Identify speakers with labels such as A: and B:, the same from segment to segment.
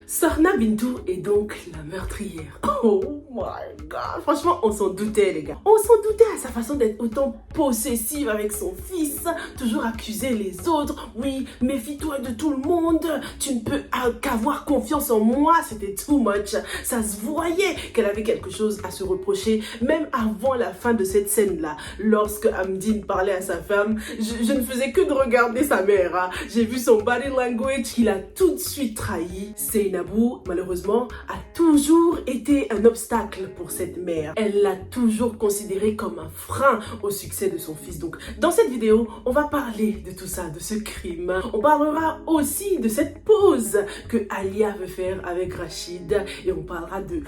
A: Sarna Bintou est donc la meurtrière. Oh my god. Franchement, on s'en doutait, les gars. On s'en doutait à sa façon d'être autant possessive avec son fils, toujours accuser les autres. Oui, méfie-toi de tout le monde. Tu ne peux qu'avoir confiance en moi. C'était too much. Ça se voyait qu'elle avait quelque chose à se reprocher, même avant la fin de cette scène-là. Lorsque Amdine parlait à sa femme, je ne faisais que de regarder sa mère. Hein. J'ai vu son body language qu'il a tout de suite trahi. Seynabou, malheureusement, a toujours été un obstacle pour cette mère. Elle l'a toujours considéré comme un frein au succès de son fils. Donc, dans cette vidéo, on va parler de tout ça, de ce crime. On parlera aussi de cette pause que Alia veut faire avec Rachid. Et on parlera du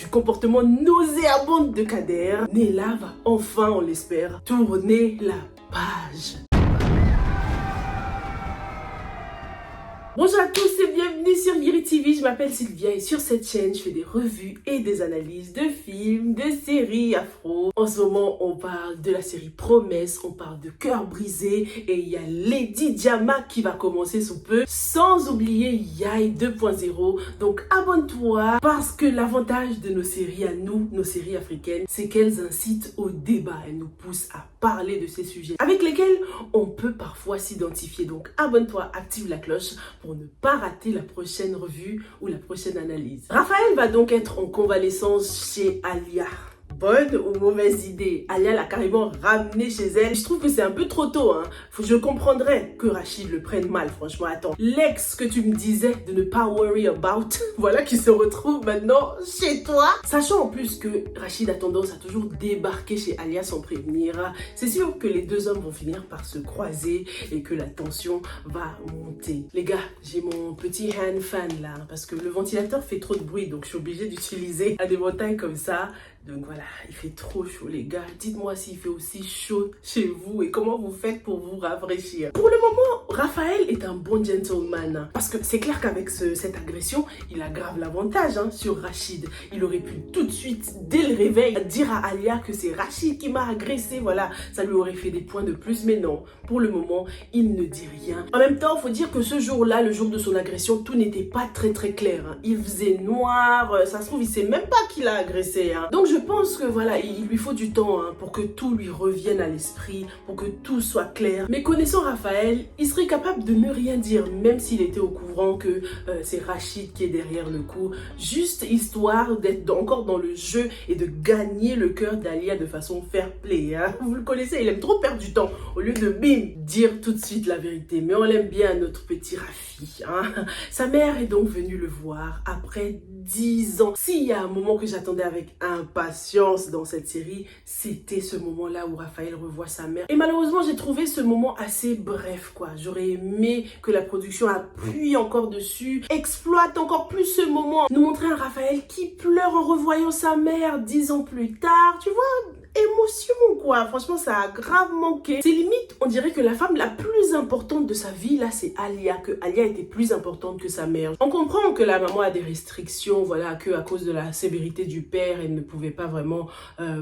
A: comportement nauséabond de Kader. Nella va enfin, on l'espère, tourner la page. Bonjour à tous et bienvenue sur Yiri TV, je m'appelle Sylvia et sur cette chaîne je fais des revues et des analyses de films, de séries afro. En ce moment on parle de la série Promesse, on parle de Cœur brisé et il y a Lady Diama qui va commencer sous peu, sans oublier Yaï 2.0. Donc abonne-toi parce que l'avantage de nos séries à nous, nos séries africaines, c'est qu'elles incitent au débat, elles nous poussent à parler de ces sujets avec lesquels on peut parfois s'identifier. Donc abonne-toi, active la cloche pour ne pas rater la prochaine revue ou la prochaine analyse. Raphaël va donc être en convalescence chez Alia. Bonne ou mauvaise idée? Alia l'a carrément ramené chez elle. Je trouve que c'est un peu trop tôt. Hein. Je comprendrais que Rachid le prenne mal, franchement. Attends, l'ex que tu me disais de ne pas worry about, voilà qui se retrouve maintenant chez toi. Sachant en plus que Rachid a tendance à toujours débarquer chez Alia sans prévenir, c'est sûr que les deux hommes vont finir par se croiser et que la tension va monter. Les gars, j'ai mon petit hand fan là, parce que le ventilateur fait trop de bruit, donc je suis obligée d'utiliser à des montagnes comme ça. Donc voilà, il fait trop chaud les gars. Dites-moi s'il fait aussi chaud chez vous et comment vous faites pour vous rafraîchir. Pour le moment, Raphaël est un bon gentleman. Parce que c'est clair qu'avec cette agression, il aggrave l'avantage sur Rachid. Il aurait pu tout de suite, dès le réveil, dire à Alia que c'est Rachid qui m'a agressé. Voilà, ça lui aurait fait des points de plus. Mais non, pour le moment, il ne dit rien. En même temps, il faut dire que ce jour-là, le jour de son agression, tout n'était pas très clair. Il faisait noir. Ça se trouve, il sait même pas qui l'a agressé. Donc je pense que voilà, il lui faut du temps pour que tout lui revienne à l'esprit, pour que tout soit clair. Mais connaissant Raphaël, il serait capable de ne rien dire, même s'il était au courant que c'est Rachid qui est derrière le coup, juste histoire d'être encore dans le jeu et de gagner le cœur d'Alia de façon fair play. Vous le connaissez, il aime trop perdre du temps, au lieu de bim, dire tout de suite la vérité. Mais on l'aime bien, notre petit Rafi. Sa mère est donc venue le voir après 10 ans. S'il y a un moment que j'attendais avec impatience dans cette série, c'était ce moment-là où Raphaël revoit sa mère. Et malheureusement, j'ai trouvé ce moment assez bref, quoi. J'aurais aimé que la production appuie encore dessus, exploite encore plus ce moment, nous montrer un Raphaël qui pleure en revoyant sa mère 10 ans plus tard, tu vois, émotion quoi, franchement ça a grave manqué. C'est limite, on dirait que la femme la plus importante de sa vie là c'est Alia, que Alia était plus importante que sa mère. On comprend que la maman a des restrictions, voilà, que à cause de la sévérité du père, elle ne pouvait pas vraiment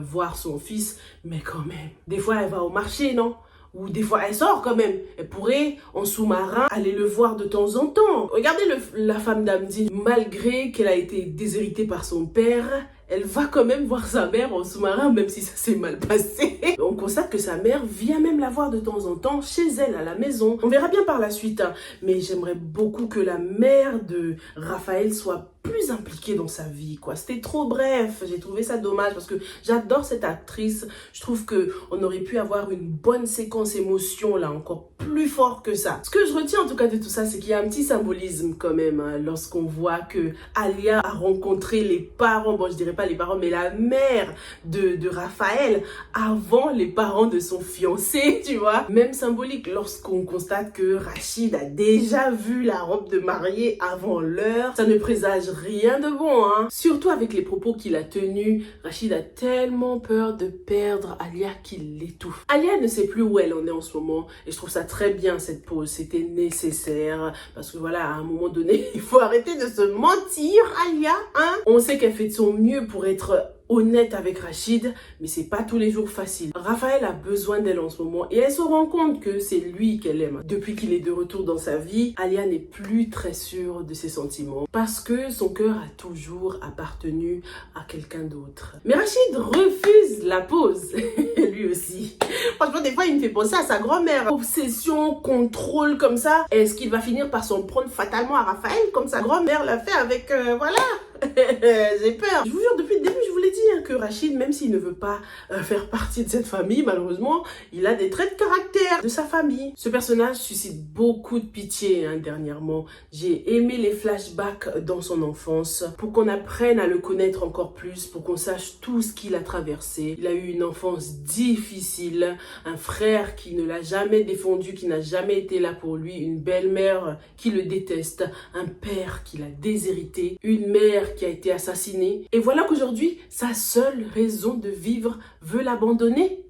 A: voir son fils, mais quand même, des fois elle va au marché, non? Ou des fois elle sort quand même. Elle pourrait en sous-marin aller le voir de temps en temps. Regardez la femme d'Amdine, malgré qu'elle a été déshéritée par son père, elle va quand même voir sa mère en sous-marin, même si ça s'est mal passé. On constate que sa mère vient même la voir de temps en temps chez elle, à la maison. On verra bien par la suite, mais j'aimerais beaucoup que la mère de Raphaël soit plus impliquée dans sa vie, quoi. C'était trop bref, j'ai trouvé ça dommage parce que j'adore cette actrice. Je trouve que on aurait pu avoir une bonne séquence émotion là, encore plus fort que ça. Ce que je retiens en tout cas de tout ça, c'est qu'il y a un petit symbolisme quand même lorsqu'on voit que Alia a rencontré les parents, bon je dirais pas les parents, mais la mère de Raphaël avant les parents de son fiancé, tu vois. Même symbolique lorsqu'on constate que Rachid a déjà vu la robe de mariée avant l'heure, ça ne présage rien de bon, Surtout avec les propos qu'il a tenus, Rachid a tellement peur de perdre Alia qu'il l'étouffe. Alia ne sait plus où elle en est en ce moment et je trouve ça très bien cette pause, c'était nécessaire parce que voilà, à un moment donné, il faut arrêter de se mentir, Alia, On sait qu'elle fait de son mieux pour être honnête avec Rachid, mais c'est pas tous les jours facile. Raphaël a besoin d'elle en ce moment et elle se rend compte que c'est lui qu'elle aime. Depuis qu'il est de retour dans sa vie, Alia n'est plus très sûre de ses sentiments parce que son cœur a toujours appartenu à quelqu'un d'autre. Mais Rachid refuse la pause, lui aussi. Franchement, des fois, il me fait penser à sa grand-mère. Obsession, contrôle comme ça. Est-ce qu'il va finir par s'en prendre fatalement à Raphaël comme sa grand-mère l'a fait avec... voilà. J'ai peur. Je vous jure, depuis le début, je vous l'ai dit, que Rachid, même s'il ne veut pas faire partie de cette famille, malheureusement, il a des traits de caractère de sa famille. Ce personnage suscite beaucoup de pitié dernièrement. J'ai aimé les flashbacks dans son enfance pour qu'on apprenne à le connaître encore plus, pour qu'on sache tout ce qu'il a traversé. Il a eu une enfance difficile, un frère qui ne l'a jamais défendu, qui n'a jamais été là pour lui, une belle-mère qui le déteste, un père qui l'a déshérité, une mère qui a été assassinée. Et voilà qu'aujourd'hui, sa seule raison de vivre veut l'abandonner.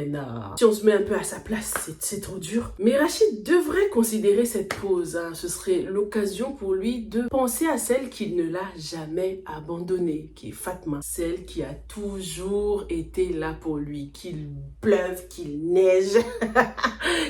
A: Non. Si on se met un peu à sa place, c'est trop dur. Mais Rachid devrait considérer cette pause. Ce serait l'occasion pour lui de penser à celle qu'il ne l'a jamais abandonnée, qui est Fatma. Celle qui a toujours été là pour lui, qu'il pleuve, qu'il neige.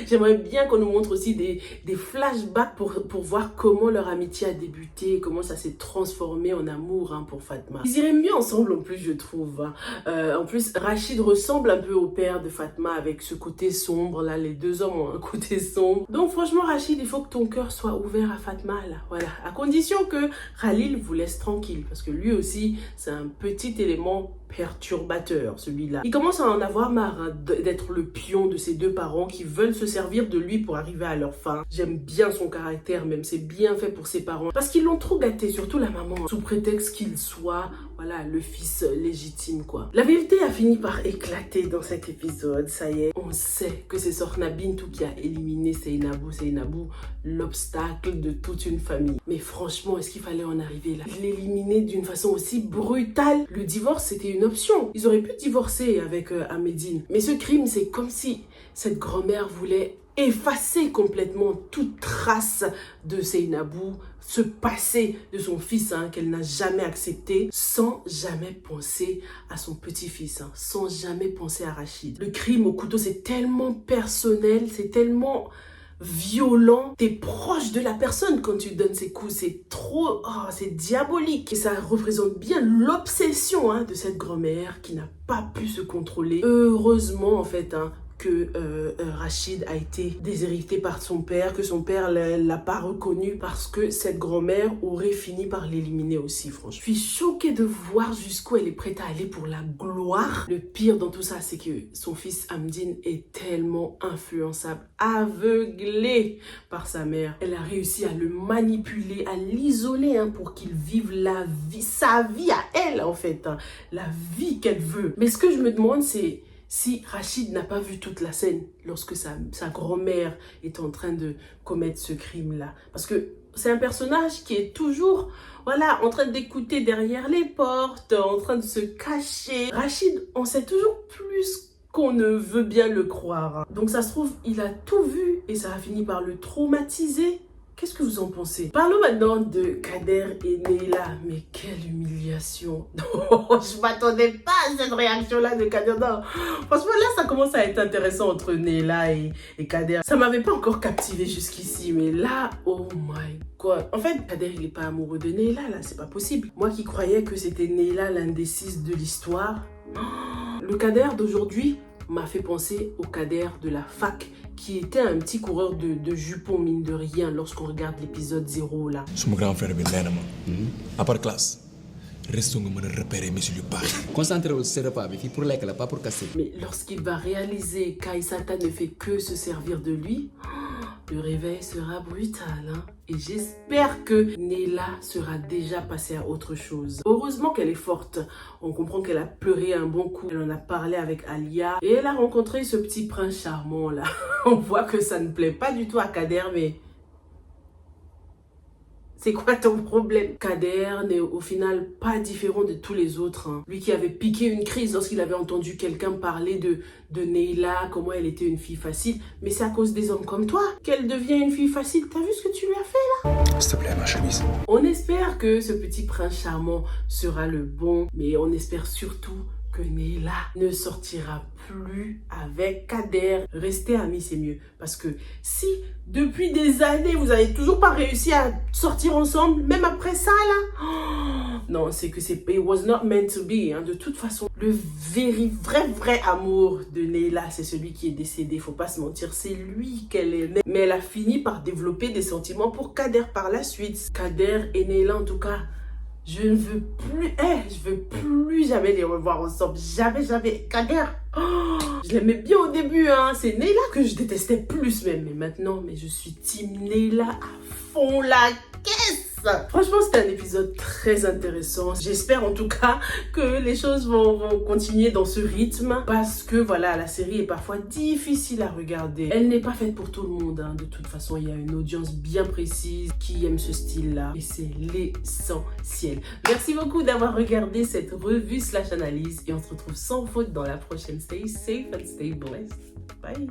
A: J'aimerais bien qu'on nous montre aussi des flashbacks pour voir comment leur amitié a débuté, comment ça s'est transformé en amour pour Fatma. Ils iraient mieux ensemble en plus, je trouve. En plus, Rachid ressemble un peu au père de Fatma avec ce côté sombre là. Les deux hommes ont un côté sombre. Donc franchement, Rachid, il faut que ton cœur soit ouvert à Fatma là. Voilà, à condition que Khalil vous laisse tranquille, parce que lui aussi, c'est un petit élément perturbateur, celui-là. Il commence à en avoir marre d'être le pion de ses deux parents qui veulent se servir de lui pour arriver à leur fin. J'aime bien son caractère, même c'est bien fait pour ses parents, parce qu'ils l'ont trop gâté, surtout la maman, sous prétexte qu'il soit, voilà, le fils légitime, quoi. La vérité a fini par éclater dans cet épisode, ça y est. On sait que c'est Sorna Bintou qui a éliminé Seynabou, l'obstacle de toute une famille. Mais franchement, est-ce qu'il fallait en arriver là? L'éliminer d'une façon aussi brutale? Le divorce, c'était une option. Ils auraient pu divorcer avec Ahmedine. Mais ce crime, c'est comme si cette grand-mère voulait effacer complètement toute trace de Seynabou, ce passé de son fils qu'elle n'a jamais accepté, sans jamais penser à son petit-fils, sans jamais penser à Rachid. Le crime au couteau, c'est tellement personnel, c'est tellement violent. T'es proche de la personne quand tu donnes ces coups, c'est trop, c'est diabolique. Et ça représente bien l'obsession de cette grand-mère qui n'a pas pu se contrôler. Heureusement en fait, que Rachid a été déshérité par son père, que son père l'a pas reconnu, parce que cette grand-mère aurait fini par l'éliminer aussi, franchement. Je suis choquée de voir jusqu'où elle est prête à aller pour la gloire. Le pire dans tout ça, c'est que son fils Amdine est tellement influençable, aveuglé par sa mère. Elle a réussi à le manipuler, à l'isoler pour qu'il vive sa vie à elle en fait, la vie qu'elle veut. Mais ce que je me demande, c'est si Rachid n'a pas vu toute la scène lorsque sa grand-mère est en train de commettre ce crime-là. Parce que c'est un personnage qui est toujours, voilà, en train d'écouter derrière les portes, en train de se cacher. Rachid, on sait toujours plus qu'on ne veut bien le croire. Donc ça se trouve, il a tout vu et ça a fini par le traumatiser. Qu'est-ce que vous en pensez? Parlons maintenant de Kader et Neyla. Mais quelle humiliation! Non, je m'attendais pas à cette réaction-là de Kader. Non. Franchement, là, ça commence à être intéressant entre Neyla et Kader. Ça m'avait pas encore captivé jusqu'ici, mais là, oh my god. En fait, Kader, il est pas amoureux de Neyla, là, c'est pas possible. Moi qui croyais que c'était Neyla l'indécise de l'histoire. Le Kader d'aujourd'hui m'a fait penser au Kader de la fac, qui était un petit coureur de jupons, mine de rien, lorsqu'on regarde l'épisode 0 là.
B: Mon grand frère bi nee na ma. À part classe. Resto nga mën a repérer monsieur yu baax.
C: Concentrez-vous sur ce repas bi fii pour lekk la, pas pour casser.
A: Mais lorsqu'il va réaliser qu'Aïssata ne fait que se servir de lui, le réveil sera brutal. Et j'espère que Neyla sera déjà passée à autre chose. Heureusement qu'elle est forte. On comprend qu'elle a pleuré un bon coup. Elle en a parlé avec Alia. Et elle a rencontré ce petit prince charmant là. On voit que ça ne plaît pas du tout à Kader, mais C'est quoi ton problème? Kader n'est au final pas différent de tous les autres. Hein. Lui qui avait piqué une crise lorsqu'il avait entendu quelqu'un parler de Neyla, comment elle était une fille facile. Mais c'est à cause des hommes comme toi qu'elle devient une fille facile. T'as vu ce que tu lui as fait là?
B: S'il te plaît, ma chemise.
A: On espère que ce petit prince charmant sera le bon, mais on espère surtout que Neyla ne sortira plus avec Kader. Rester amis, c'est mieux. Parce que si, depuis des années, vous n'avez toujours pas réussi à sortir ensemble, même après ça, là, non, c'est que it was not meant to be. Hein. De toute façon, le vrai amour de Neyla, c'est celui qui est décédé. Faut pas se mentir, c'est lui qu'elle aimait. Mais elle a fini par développer des sentiments pour Kader par la suite. Kader et Neyla, en tout cas, je ne veux plus, je veux plus jamais les revoir ensemble. Jamais. Kader, je l'aimais bien au début, hein. C'est Neyla que je détestais plus même. Mais maintenant, je suis team Neyla à fond la caisse. Franchement, c'était un épisode très intéressant. J'espère en tout cas que les choses vont continuer dans ce rythme. Parce que voilà, la série est parfois difficile à regarder. Elle n'est pas faite pour tout le monde. Hein. De toute façon, il y a une audience bien précise qui aime ce style-là. Et c'est l'essentiel. Merci beaucoup d'avoir regardé cette revue / analyse. Et on se retrouve sans faute dans la prochaine. Stay safe and stay blessed. Bye.